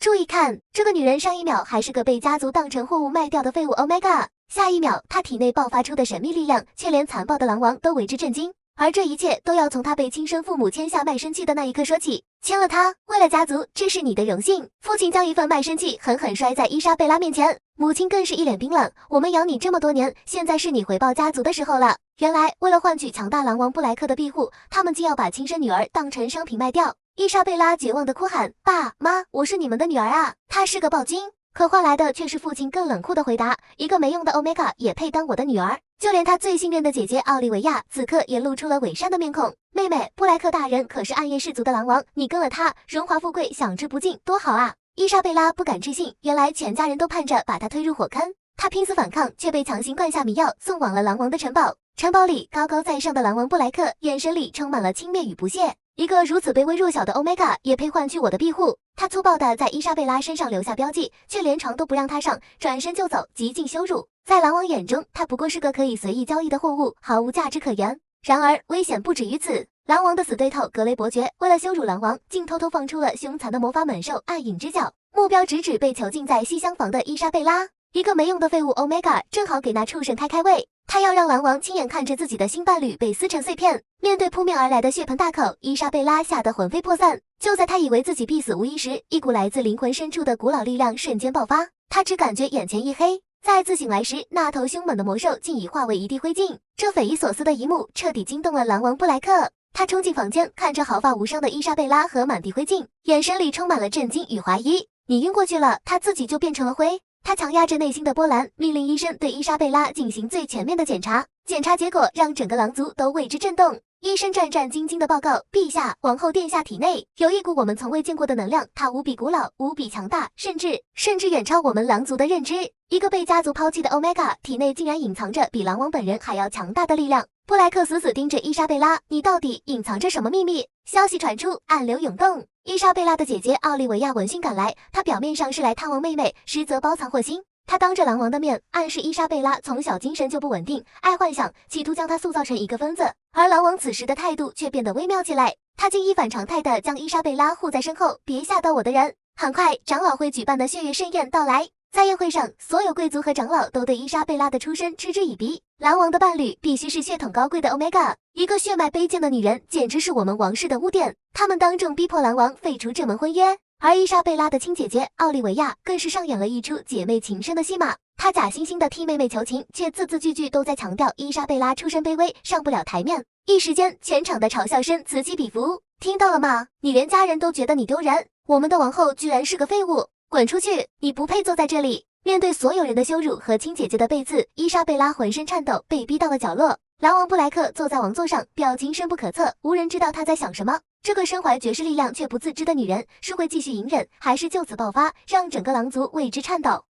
注意看，这个女人上一秒还是个被家族当成货物卖掉的废物 ，Oh my god！ 下一秒，她体内爆发出的神秘力量，却连残暴的狼王都为之震惊。而这一切都要从她被亲生父母签下卖身契的那一刻说起。签了她，为了家族，这是你的荣幸。父亲将一份卖身契狠狠摔在伊莎贝拉面前，母亲更是一脸冰冷。我们养你这么多年，现在是你回报家族的时候了。原来，为了换取强大狼王布莱克的庇护，他们竟要把亲生女儿当成商品卖掉。伊莎贝拉绝望地哭喊：“爸妈，我是你们的女儿啊！”她是个暴君，可换来的却是父亲更冷酷的回答：“一个没用的 Omega 也配当我的女儿？”就连他最信任的姐姐奥利维亚，此刻也露出了伪善的面孔。妹妹，布莱克大人可是暗夜氏族的狼王，你跟了他，荣华富贵享之不尽，多好啊！伊莎贝拉不敢置信，原来全家人都盼着把她推入火坑。她拼死反抗，却被强行灌下迷药，送往了狼王的城堡。城堡里高高在上的狼王布莱克，眼神里充满了轻蔑与不屑。一个如此卑微弱小的 Omega 也配换取我的庇护？他粗暴地在伊莎贝拉身上留下标记，却连床都不让她上，转身就走，极尽羞辱。在狼王眼中，他不过是个可以随意交易的货物，毫无价值可言。然而，危险不止于此。狼王的死对头格雷伯爵为了羞辱狼王，竟偷偷放出了凶残的魔法猛兽暗影之角，目标直指被囚禁在西厢房的伊莎贝拉。一个没用的废物 Omega 正好给那畜生开胃，他要让狼王亲眼看着自己的新伴侣被撕成碎片。面对扑面而来的血盆大口，伊莎贝拉吓得魂飞魄散。就在他以为自己必死无疑时，一股来自灵魂深处的古老力量瞬间爆发，他只感觉眼前一黑。再次醒来时，那头凶猛的魔兽竟已化为一地灰烬。这匪夷所思的一幕彻底惊动了狼王布莱克。他冲进房间，看着毫发无伤的伊莎贝拉和满地灰烬，眼神里充满了震惊与怀疑。你晕过去了，他自己就变成了灰。他强压着内心的波澜，命令医生对伊莎贝拉进行最全面的检查。检查结果让整个狼族都为之震动。医生战战兢兢地报告：陛下，王后殿下体内有一股我们从未见过的能量，它无比古老，无比强大，甚至远超我们狼族的认知。一个被家族抛弃的 Omega 体内竟然隐藏着比狼王本人还要强大的力量。布莱克死死盯着伊莎贝拉，你到底隐藏着什么秘密？消息传出，暗流涌动。伊莎贝拉的姐姐奥利维亚闻讯赶来，她表面上是来探望妹妹，实则包藏祸心。她当着狼王的面暗示伊莎贝拉从小精神就不稳定，爱幻想，企图将她塑造成一个疯子。而狼王此时的态度却变得微妙起来，他竟一反常态地将伊莎贝拉护在身后，别吓到我的人。很快，长老会举办的血月盛宴到来。在宴会上，所有贵族和长老都对伊莎贝拉的出身嗤之以鼻。狼王的伴侣必须是血统高贵的 Omega， 一个血脉卑贱的女人，简直是我们王室的污点。他们当众逼迫狼王废除这门婚约，而伊莎贝拉的亲姐姐奥利维亚更是上演了一出姐妹情深的戏码。她假惺惺地替妹妹求情，却字字句句都在强调伊莎贝拉出身卑微，上不了台面。一时间，全场的嘲笑声此起彼伏。听到了吗？你连家人都觉得你丢人，我们的王后居然是个废物！滚出去！你不配坐在这里！面对所有人的羞辱和亲姐姐的背刺，伊莎贝拉浑身颤抖，被逼到了角落。狼王布莱克坐在王座上，表情深不可测，无人知道他在想什么。这个身怀绝世力量却不自知的女人，是会继续隐忍，还是就此爆发，让整个狼族为之颤抖？